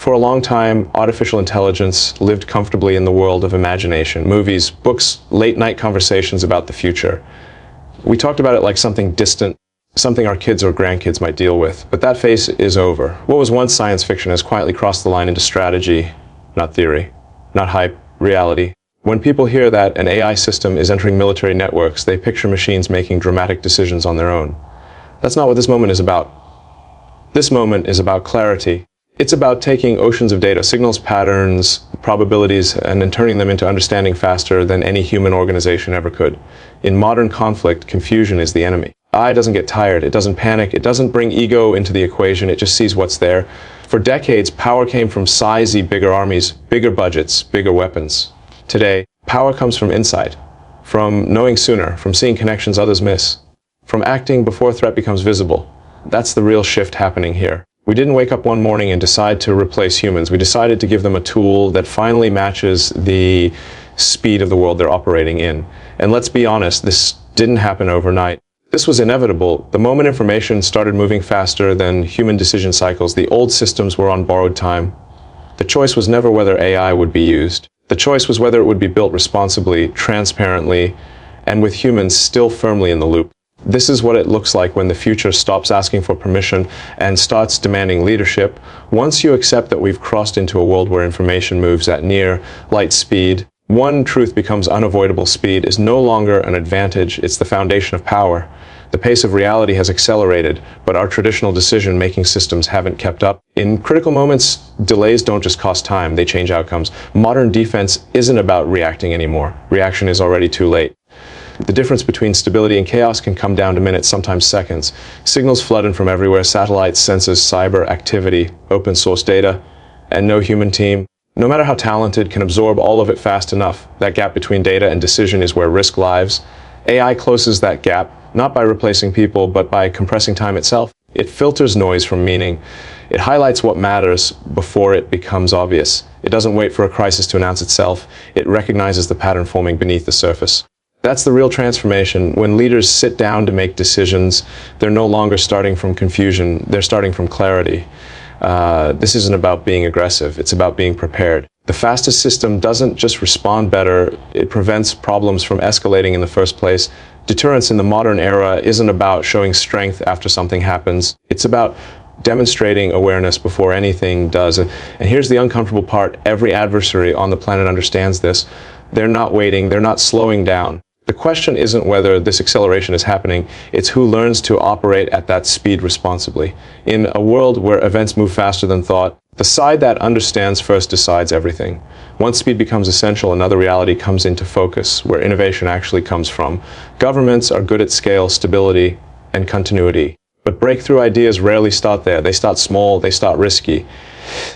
For a long time, artificial intelligence lived comfortably in the world of imagination, movies, books, late-night conversations about the future. We talked about it like something distant, something our kids or grandkids might deal with. But that phase is over. What was once science fiction has quietly crossed the line into strategy, not theory, not hype, reality. When people hear that an AI system is entering military networks, they picture machines making dramatic decisions on their own. That's not what this moment is about. This moment is about clarity. It's about taking oceans of data, signals, patterns, probabilities, and then turning them into understanding faster than any human organization ever could. In modern conflict, confusion is the enemy. AI doesn't get tired, it doesn't panic, it doesn't bring ego into the equation, it just sees what's there. For decades, power came from sizey, bigger armies, bigger budgets, bigger weapons. Today, power comes from insight, from knowing sooner, from seeing connections others miss, from acting before a threat becomes visible. That's the real shift happening here. We didn't wake up one morning and decide to replace humans. We decided to give them a tool that finally matches the speed of the world they're operating in. And let's be honest, this didn't happen overnight. This was inevitable. The moment information started moving faster than human decision cycles, the old systems were on borrowed time. The choice was never whether AI would be used. The choice was whether it would be built responsibly, transparently, and with humans still firmly in the loop. This is what it looks like when the future stops asking for permission and starts demanding leadership. Once you accept that we've crossed into a world where information moves at near light speed, one truth becomes unavoidable. Speed is no longer an advantage, it's the foundation of power. The pace of reality has accelerated, but our traditional decision-making systems haven't kept up. In critical moments, delays don't just cost time, they change outcomes. Modern defense isn't about reacting anymore. Reaction is already too late. The difference between stability and chaos can come down to minutes, sometimes seconds. Signals flooding from everywhere, satellites, sensors, cyber activity, open source data, and no human team, no matter how talented, can absorb all of it fast enough. That gap between data and decision is where risk lies. AI closes that gap, not by replacing people, but by compressing time itself. It filters noise from meaning. It highlights what matters before it becomes obvious. It doesn't wait for a crisis to announce itself. It recognizes the pattern forming beneath the surface. That's the real transformation. When leaders sit down to make decisions, they're no longer starting from confusion, they're starting from clarity. This isn't about being aggressive, it's about being prepared. The fastest system doesn't just respond better, it prevents problems from escalating in the first place. Deterrence in the modern era isn't about showing strength after something happens, it's about demonstrating awareness before anything does. And here's the uncomfortable part, every adversary on the planet understands this. They're not waiting, they're not slowing down. The question isn't whether this acceleration is happening, it's who learns to operate at that speed responsibly. In a world where events move faster than thought, the side that understands first decides everything. Once speed becomes essential, another reality comes into focus, where innovation actually comes from. Governments are good at scale, stability, and continuity. But breakthrough ideas rarely start there. They start small, they start risky.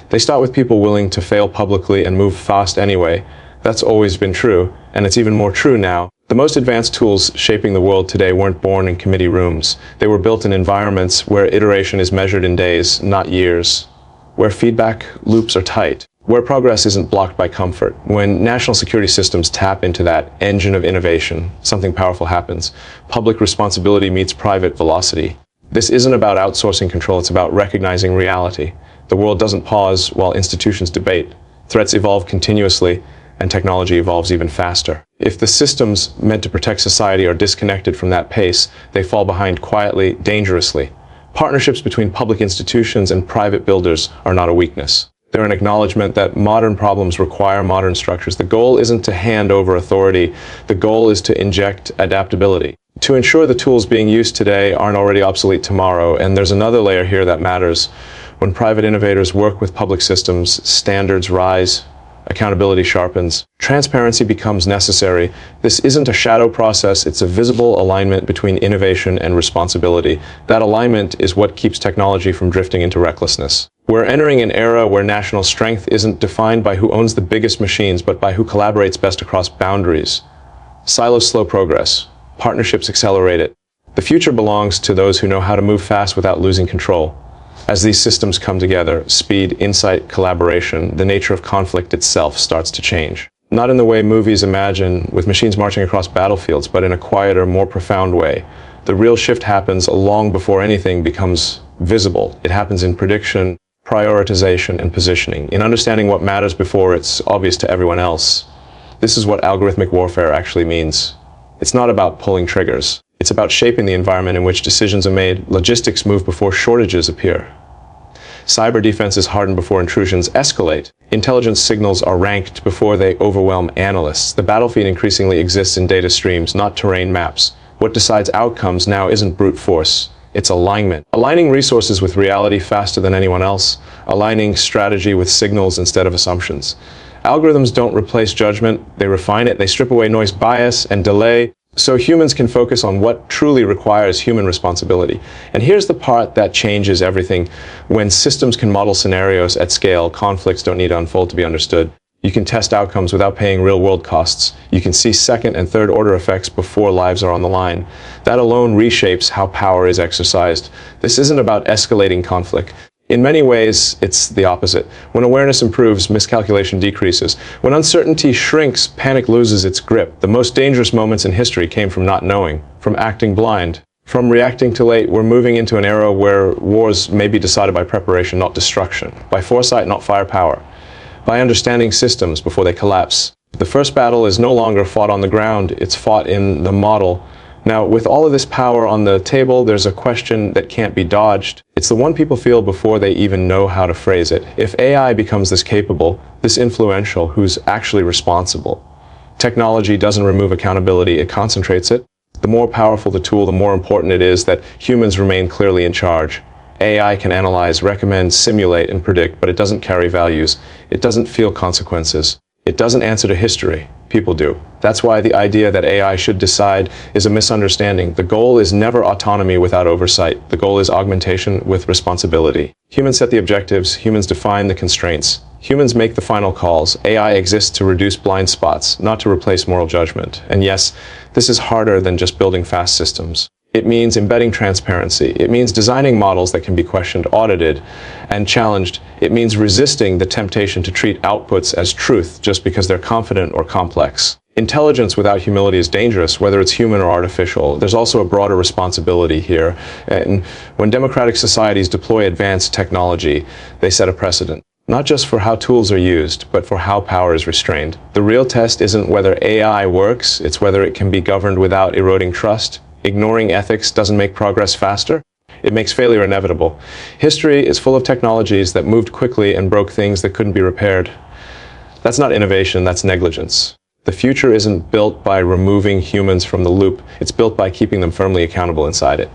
They start with people willing to fail publicly and move fast anyway. That's always been true, and it's even more true now. The most advanced tools shaping the world today weren't born in committee rooms. They were built in environments where iteration is measured in days, not years, where feedback loops are tight, where progress isn't blocked by comfort. When national security systems tap into that engine of innovation, something powerful happens. Public responsibility meets private velocity. This isn't about outsourcing control, it's about recognizing reality. The world doesn't pause while institutions debate. Threats evolve continuously, and technology evolves even faster. If the systems meant to protect society are disconnected from that pace, they fall behind quietly, dangerously. Partnerships between public institutions and private builders are not a weakness. They're an acknowledgement that modern problems require modern structures. The goal isn't to hand over authority, the goal is to inject adaptability. To ensure the tools being used today aren't already obsolete tomorrow, and there's another layer here that matters. When private innovators work with public systems, standards rise, accountability sharpens, transparency becomes necessary. This isn't a shadow process, it's a visible alignment between innovation and responsibility. That alignment is what keeps technology from drifting into recklessness. We're entering an era where national strength isn't defined by who owns the biggest machines, but by who collaborates best across boundaries. Silos slow progress, partnerships accelerate it. The future belongs to those who know how to move fast without losing control. As these systems come together, speed, insight, collaboration, the nature of conflict itself starts to change. Not in the way movies imagine, with machines marching across battlefields, but in a quieter, more profound way. The real shift happens long before anything becomes visible. It happens in prediction, prioritization, and positioning, in understanding what matters before it's obvious to everyone else. This is what algorithmic warfare actually means. It's not about pulling triggers. It's about shaping the environment in which decisions are made. Logistics move before shortages appear. Cyber defenses harden before intrusions escalate. Intelligence signals are ranked before they overwhelm analysts. The battlefield increasingly exists in data streams, not terrain maps. What decides outcomes now isn't brute force. It's alignment. Aligning resources with reality faster than anyone else. Aligning strategy with signals instead of assumptions. Algorithms don't replace judgment. They refine it. They strip away noise, bias, and delay, so humans can focus on what truly requires human responsibility. And here's the part that changes everything. When systems can model scenarios at scale, conflicts don't need to unfold to be understood. You can test outcomes without paying real-world costs. You can see second and third order effects before lives are on the line. That alone reshapes how power is exercised. This isn't about escalating conflict. In many ways, it's the opposite. When awareness improves, miscalculation decreases. When uncertainty shrinks, panic loses its grip. The most dangerous moments in history came from not knowing, from acting blind, from reacting too late. We're moving into an era where wars may be decided by preparation, not destruction, by foresight, not firepower, by understanding systems before they collapse. The first battle is no longer fought on the ground, it's fought in the model. Now, with all of this power on the table, there's a question that can't be dodged. It's the one people feel before they even know how to phrase it. If AI becomes this capable, this influential, who's actually responsible? Technology doesn't remove accountability, it concentrates it. The more powerful the tool, the more important it is that humans remain clearly in charge. AI can analyze, recommend, simulate, and predict, but it doesn't carry values. It doesn't feel consequences. It doesn't answer to history. People do. That's why the idea that AI should decide is a misunderstanding. The goal is never autonomy without oversight. The goal is augmentation with responsibility. Humans set the objectives. Humans define the constraints. Humans make the final calls. AI exists to reduce blind spots, not to replace moral judgment. And yes, this is harder than just building fast systems. It means embedding transparency. It means designing models that can be questioned, audited, and challenged. It means resisting the temptation to treat outputs as truth just because they're confident or complex. Intelligence without humility is dangerous, whether it's human or artificial. There's also a broader responsibility here. And when democratic societies deploy advanced technology, they set a precedent. Not just for how tools are used, but for how power is restrained. The real test isn't whether AI works, it's whether it can be governed without eroding trust. Ignoring ethics doesn't make progress faster. It makes failure inevitable. History is full of technologies that moved quickly and broke things that couldn't be repaired. That's not innovation, that's negligence. The future isn't built by removing humans from the loop. It's built by keeping them firmly accountable inside it.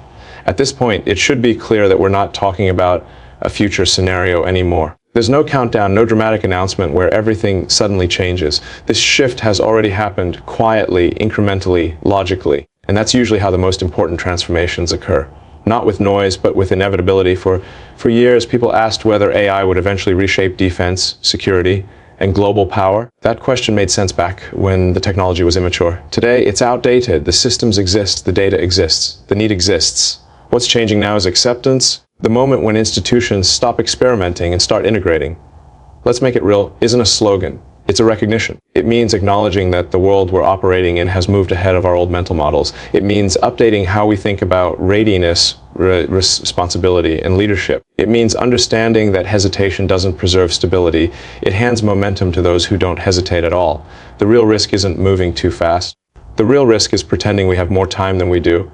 At this point, it should be clear that we're not talking about a future scenario anymore. There's no countdown, no dramatic announcement where everything suddenly changes. This shift has already happened quietly, incrementally, logically. And that's usually how the most important transformations occur. Not with noise, but with inevitability. For years, people asked whether AI would eventually reshape defense, security, and global power. That question made sense back when the technology was immature. Today, it's outdated. The systems exist, the data exists, the need exists. What's changing now is acceptance. The moment when institutions stop experimenting and start integrating. Let's make it real, isn't a slogan. It's a recognition. It means acknowledging that the world we're operating in has moved ahead of our old mental models. It means updating how we think about readiness, responsibility, and leadership. It means understanding that hesitation doesn't preserve stability. It hands momentum to those who don't hesitate at all. The real risk isn't moving too fast. The real risk is pretending we have more time than we do.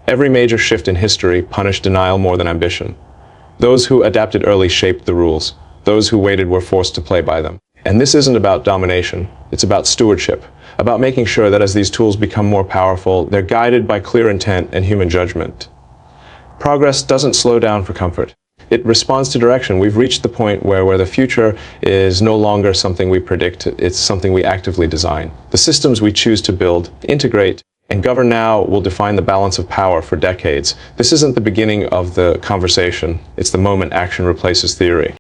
Every major shift in history punished denial more than ambition. Those who adapted early shaped the rules. Those who waited were forced to play by them. And this isn't about domination, it's about stewardship, about making sure that as these tools become more powerful, they're guided by clear intent and human judgment. Progress doesn't slow down for comfort. It responds to direction. We've reached the point where the future is no longer something we predict, it's something we actively design. The systems we choose to build, integrate, and govern now will define the balance of power for decades. This isn't the beginning of the conversation, it's the moment action replaces theory.